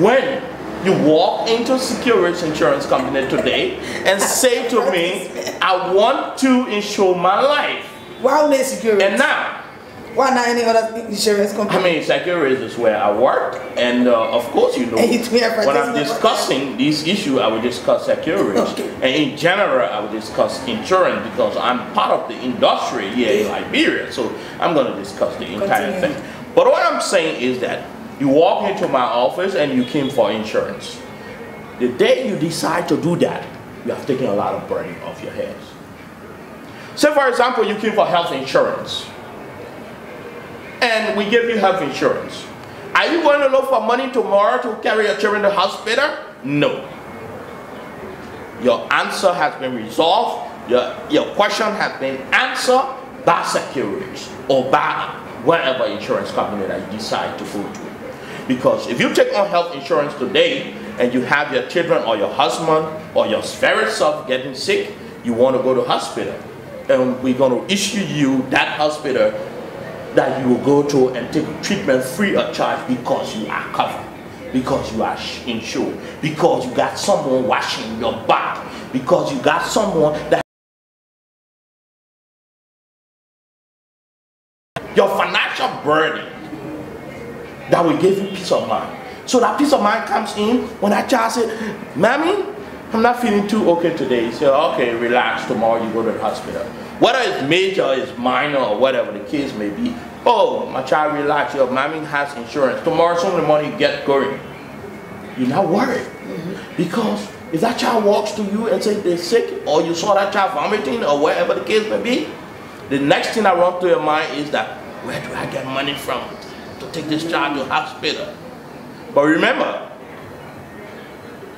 when you walk into Securix Insurance Company today and say to me, I want to insure my life. Why only Securix? And now, why not any other insurance company? Securix is where I work, and of course, you know, when I'm discussing these issues, I will discuss Securix. Okay. And in general, I will discuss insurance because I'm part of the industry here in Liberia, so I'm going to discuss the entire thing. But what I'm saying is that you walk into my office and you came for insurance. The day you decide to do that, you have taken a lot of burden off your heads. Say for example, you came for health insurance. And we give you health insurance. Are you going to look for money tomorrow to carry your children to the hospital? No. Your answer has been resolved. Your question has been answered by Securix or by whatever insurance company that you decide to go to. Because if you take on health insurance today and you have your children or your husband or your very self getting sick, you want to go to hospital. And we're going to issue you that hospital that you will go to and take treatment free of charge because you are covered, because you are insured, because you got someone washing your back, because you got someone that your financial burden that will give you peace of mind. So that peace of mind comes in when that child said, Mommy, I'm not feeling too okay today. You say, okay, relax, tomorrow you go to the hospital. Whether it's major, it's minor, or whatever the case may be. Oh, my child, relax, your mommy has insurance. Tomorrow, some of the money get going. You're not worried. Because if that child walks to you and says they're sick, or you saw that child vomiting, or wherever the case may be, the next thing that runs through your mind is that, where do I get money from to take this child to hospital? But remember,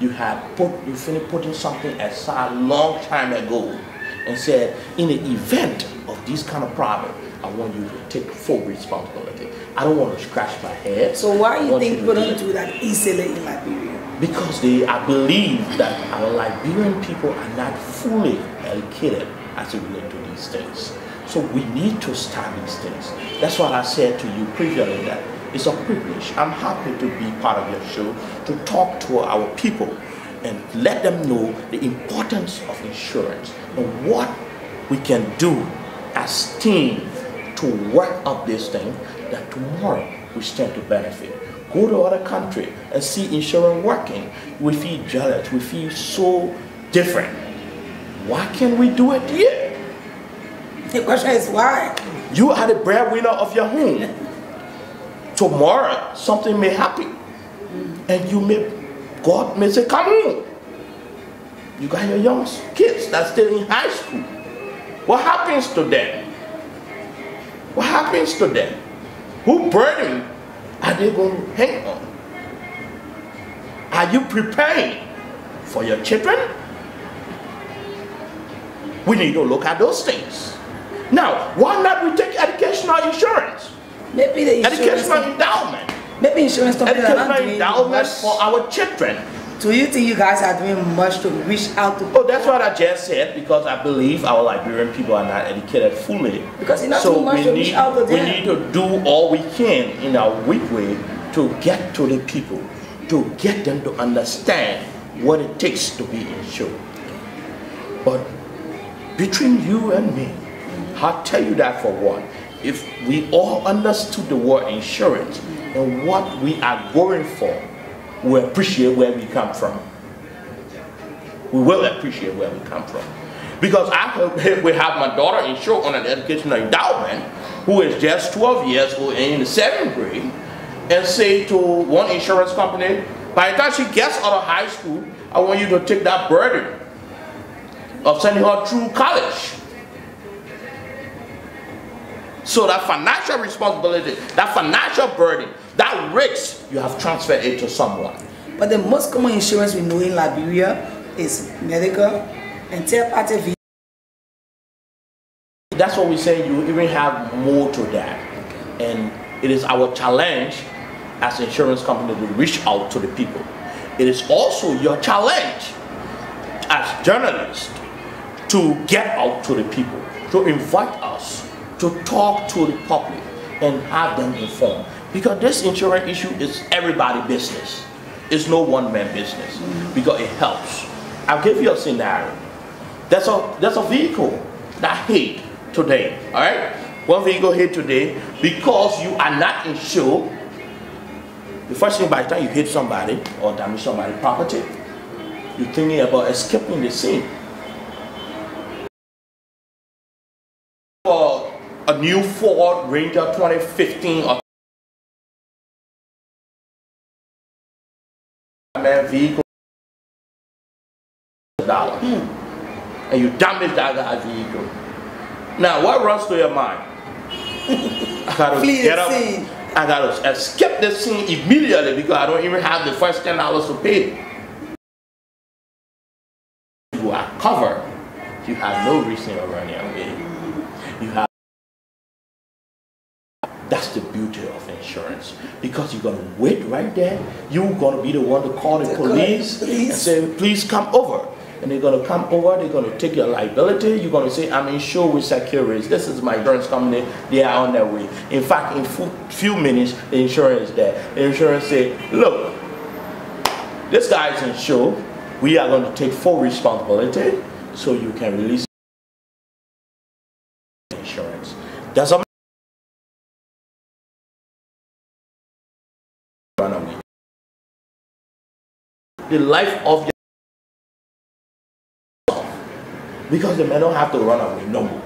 you finished putting something aside a long time ago and said, in the event of this kind of problem, I want you to take full responsibility. I don't want to scratch my head. So why do you think people don't do that easily in Liberia? Because I believe that our Liberian people are not fully educated as it relates to these things. So we need to start these things. That's what I said to you previously, that it's a privilege. I'm happy to be part of your show, to talk to our people and let them know the importance of insurance and what we can do as team to work up this thing that tomorrow we stand to benefit. Go to other country and see insurance working. We feel jealous. We feel so different. Why can't we do it here? The question is why? You are the breadwinner of your home. Tomorrow something may happen, and God may say, come home. You got your young kids that's still in high school. What happens to them? What happens to them? Who burden are they going to hang on? Are you preparing for your children? We need to look at those things. Now, why not we take educational insurance? Maybe the educational endowment. Maybe insurance companies are not doing endowment much for our children. Do you think you guys are doing much to reach out to? Oh, that's what I just said, because I believe our Liberian people are not educated fully. Because it's not too much to reach out to them. We need to do all we can in our weak way to get to the people, to get them to understand what it takes to be insured. But between you and me, I'll tell you that for one, if we all understood the word insurance and what we are going for, we appreciate where we come from. We will appreciate where we come from. Because we have my daughter insured on an educational endowment, who is just 12 years old and in the 7th grade, and say to one insurance company, by the time she gets out of high school, I want you to take that burden of sending her through college. So that financial responsibility, that financial burden, that risk, you have transferred it to someone. But the most common insurance we know in Liberia is medical and third-party vehicle. That's what we say. You even have more to that. And it is our challenge as an insurance company to reach out to the people. It is also your challenge as journalists to get out to the people, to invite us, to talk to the public and have them informed. Because this insurance issue is everybody's business. It's no one-man business, because it helps. I'll give you a scenario. There's a vehicle that hit today, all right? One vehicle hit today because you are not insured. The first thing, by the time you hit somebody or damage somebody's property, you're thinking about escaping the scene. For a new Ford Ranger 2015 or vehicle, and you damage that guy's vehicle. Now, what runs through your mind? I gotta get up. I gotta escape the scene immediately because I don't even have the first $10 to pay. You are covered. You have no reason of running away. You have That's the beauty of insurance, because you're going to wait right there. You're going to be the one to call the police and say, please come over. And they're going to come over, they're going to take your liability. You're going to say, I'm insured with Securities. This is my insurance company. They are on their way. In fact, in few minutes, the insurance is there. The insurance say, look, this guy is insured. We are going to take full responsibility so you can release insurance. Doesn't run away. The life of because the men don't have to run away no more.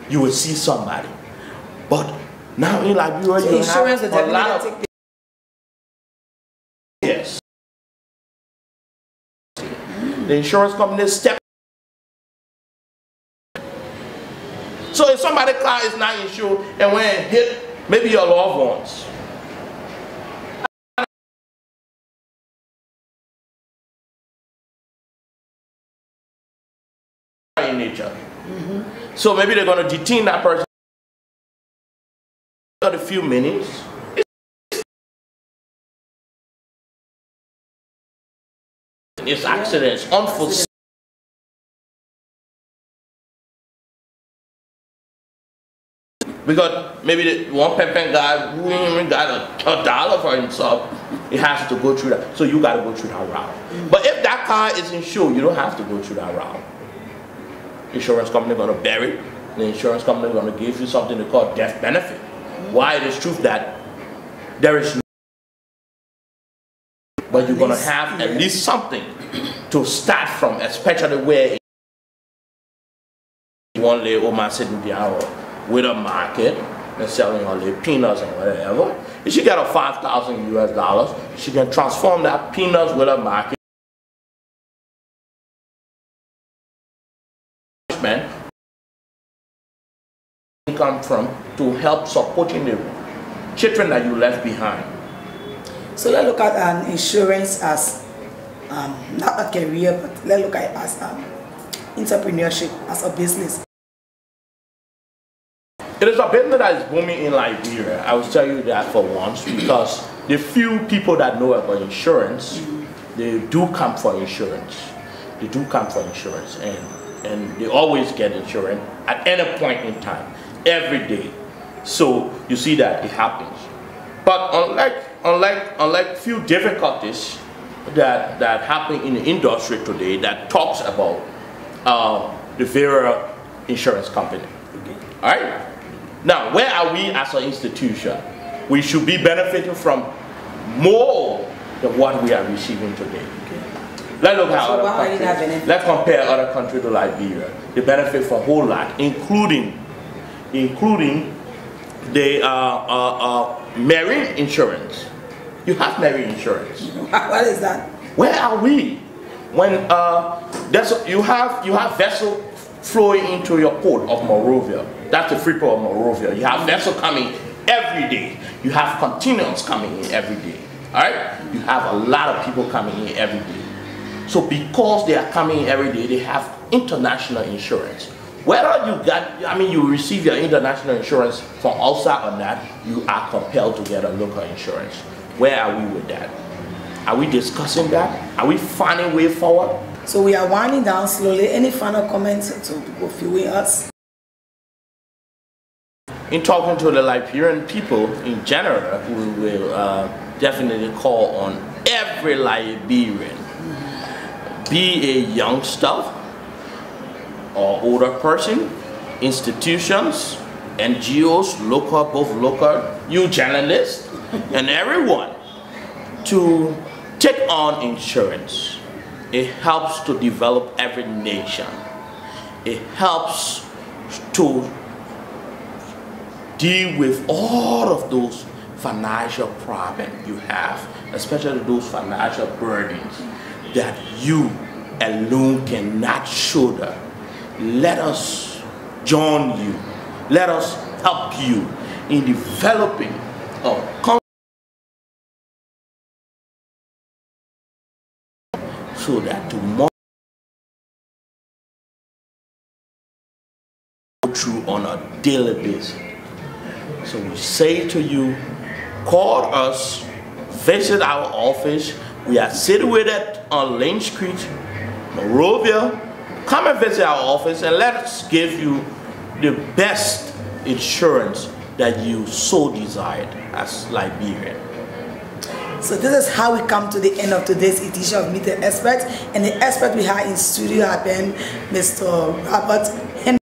You will see somebody. But now in Liberia, so you have a lot of... Yes. The insurance company step. So if somebody's car is not insured and when it hit maybe your loved ones, in nature. So maybe they're going to detain that person for a few minutes. It's accidents, unforeseen. Because maybe the one pen guy who even got a dollar for himself, it has to go through that. So you got to go through that route. But if that car is insured, you don't have to go through that route. Insurance company going to bury it. The insurance company going to give you something they call death benefit. Why it is true that there is no, but you're going to have at least something to start from, especially where one lady woman sitting down with a market and selling all the peanuts and whatever. If she got a $5,000 US, she can transform that peanuts with a market income from to help supporting the children that you left behind. So let's look at insurance as not a career, but let's look at it as entrepreneurship, as a business. It is a business that is booming in Liberia. I will tell you that for once, because the few people that know about insurance, they do come for insurance. They do come for insurance, and they always get insurance at any point in time, every day. So you see that it happens. But unlike few difficulties that happen in the industry today that talks about the various insurance company. All right. Now, where are we as an institution? We should be benefiting from more than what we are receiving today. Let's look at other countries. Let's compare other countries to Liberia. They benefit from a whole lot, including the marine insurance. You have marine insurance. What is that? Where are we? When you have vessel flowing into your port of Monrovia. That's the free port of Monrovia. You have vessel coming every day. You have containers coming in every day. All right? You have a lot of people coming in every day. So because they are coming in every day, they have international insurance. Whether you receive your international insurance from outside or not, you are compelled to get a local insurance. Where are we with that? Are we discussing that? Are we finding a way forward? So we are winding down slowly. Any final comments to go fueling us? In talking to the Liberian people in general, we will definitely call on every Liberian, be a youngster or older person, institutions, NGOs, local, both local, you journalists, and everyone, to take on insurance. It helps to develop every nation. It helps to deal with all of those financial problems you have, especially those financial burdens that you alone cannot shoulder. Let us join you. Let us help you in developing a so that tomorrow go through on a daily basis. So we say to you, call us, visit our office. We are situated on Lane Street, Monrovia. Come and visit our office and let us give you the best insurance that you so desired as Liberian. So this is how we come to the end of today's edition of Meet the Expert. And the expert we had in studio have been Mr. Robert Henry.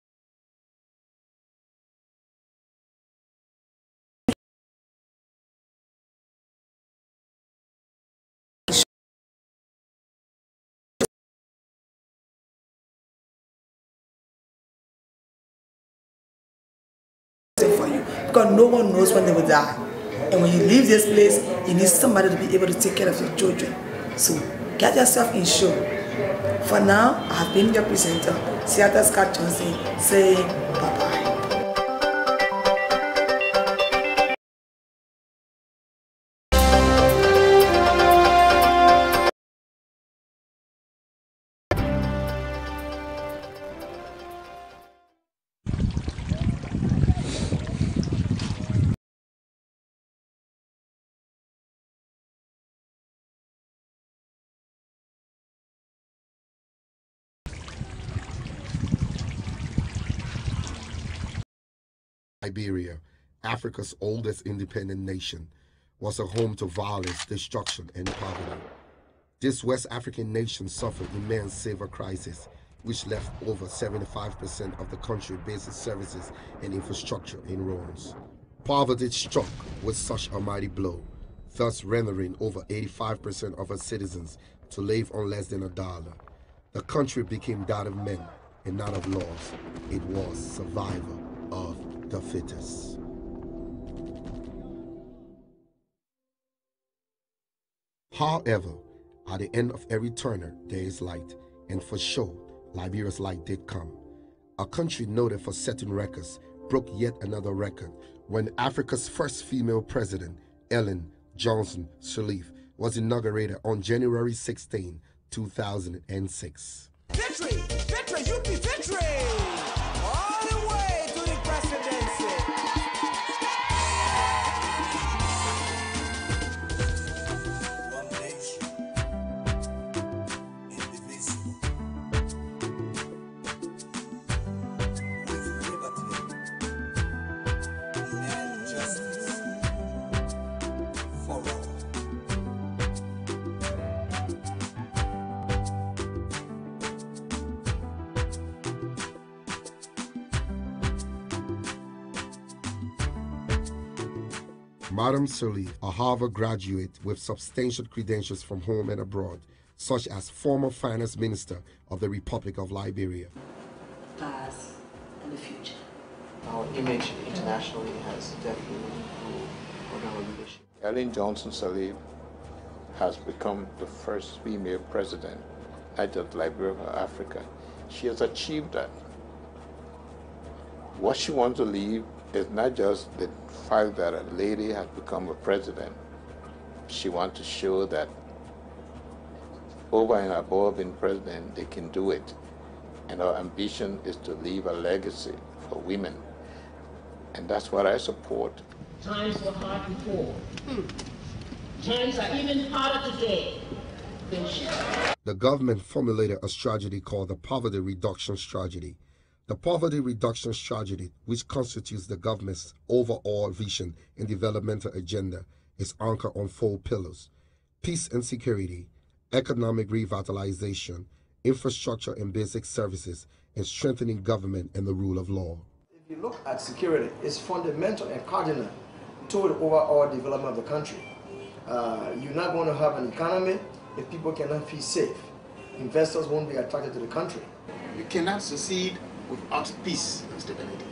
For you, because no one knows when they will die. And when you leave this place, you need somebody to be able to take care of your children. So get yourself insured. For now, I have been your presenter, Seattle Scott Johnson, saying bye-bye. Liberia, Africa's oldest independent nation, was a home to violence, destruction, and poverty. This West African nation suffered immense civil crisis, which left over 75% of the country basic services and infrastructure in ruins. Poverty struck with such a mighty blow, thus rendering over 85% of its citizens to live on less than $1. The country became that of men and not of laws. It was survival of the fittest. However, at the end of every tunnel there is light, and for sure, Liberia's light did come. A country noted for setting records broke yet another record when Africa's first female president, Ellen Johnson Sirleaf, was inaugurated on January 16, 2006. Victory! Victory! You be victory! All the way to the presidency! One nation, indivisible, with liberty and justice for all. Madam Sirleaf, a Harvard graduate with substantial credentials from home and abroad, such as former finance minister of the Republic of Liberia. Past and the future. Our image internationally has definitely improved on our leadership. Ellen Johnson Sirleaf has become the first female president, not just Liberia, but Africa. She has achieved that. What she wants to leave is not just the fact that a lady has become a president. She wants to show that over and above being president, they can do it. And our ambition is to leave a legacy for women. And that's what I support. Times were hard before. Times are even harder today. The government formulated a strategy called the Poverty Reduction Strategy. The Poverty Reduction Strategy, which constitutes the government's overall vision and developmental agenda, is anchored on 4 pillars: peace and security, economic revitalization, infrastructure and basic services, and strengthening government and the rule of law. If you look at security, it's fundamental and cardinal to the overall development of the country. You're not going to have an economy if people cannot feel safe. Investors won't be attracted to the country. You cannot succeed without peace and stability.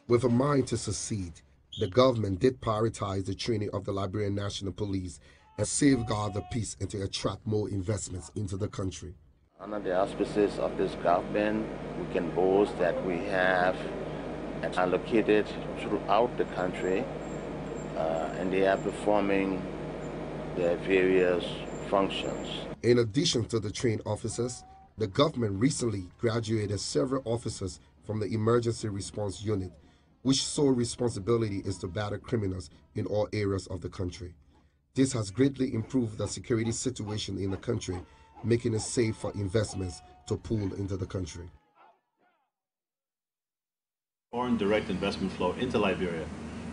With a mind to succeed, the government did prioritize the training of the Liberian National Police and safeguard the peace and to attract more investments into the country. Under the auspices of this government, we can boast that we have allocated throughout the country, and they are performing their various functions. In addition to the trained officers, The government recently graduated several officers from the Emergency Response Unit, which sole responsibility is to battle criminals in all areas of the country. This has greatly improved the security situation in the country, making it safe for investments to pool into the country. Foreign direct investment flow into Liberia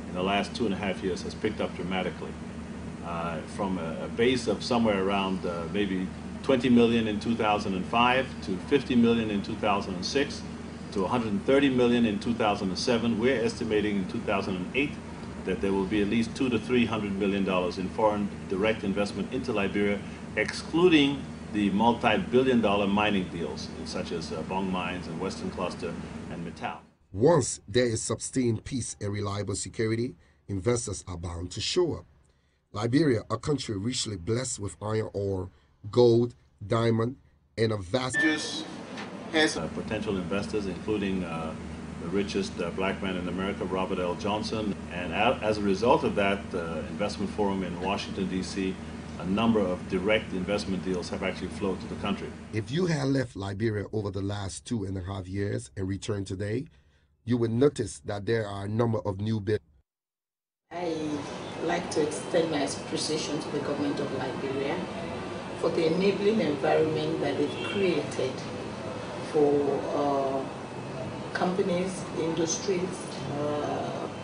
in the last 2.5 years has picked up dramatically. From a base of somewhere around maybe 20 million in 2005 to 50 million in 2006 to 130 million in 2007. We're estimating in 2008 that there will be at least $200 to $300 million in foreign direct investment into Liberia, excluding the multi-billion-dollar mining deals, such as Bong Mines and Western Cluster and Mittal. Once there is sustained peace and reliable security, investors are bound to show up. Liberia, a country richly blessed with iron ore, gold, diamond, and a vast... Has potential investors, including the richest black man in America, Robert L. Johnson. And as a result of that investment forum in Washington, D.C., a number of direct investment deals have actually flowed to the country. If you had left Liberia over the last 2.5 years and returned today, you would notice that there are a number of new buildings. I like to extend my appreciation to the government of Liberia for the enabling environment that they've created for companies, industries,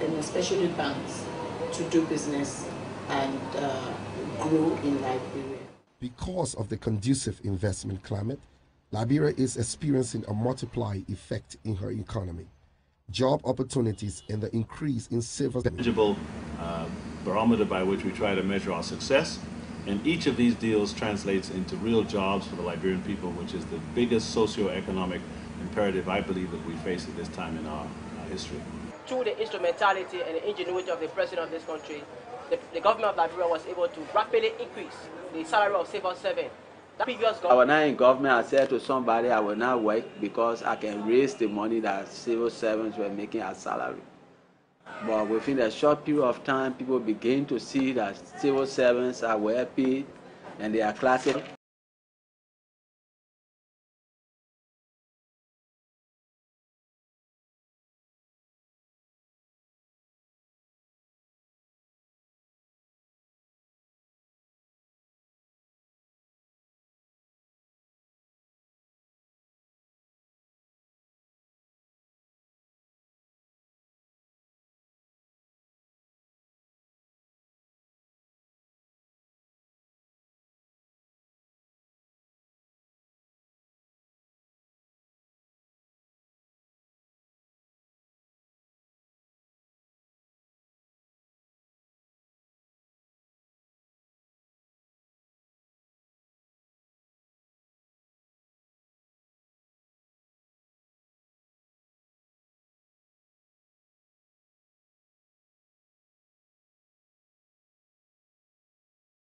and especially banks to do business and grow in Liberia. Because of the conducive investment climate, Liberia is experiencing a multiplier effect in her economy. Job opportunities and the increase in civil... Tangible barometer by which we try to measure our success, and each of these deals translates into real jobs for the Liberian people, which is the biggest socio-economic imperative I believe that we face at this time in our history. Through the instrumentality and the ingenuity of the president of this country, the government of Liberia was able to rapidly increase the salary of civil servants. I was not in government. I said to somebody, I will not work because I can raise the money that civil servants were making as salary. But within a short period of time, people begin to see that civil servants are well paid and they are classic.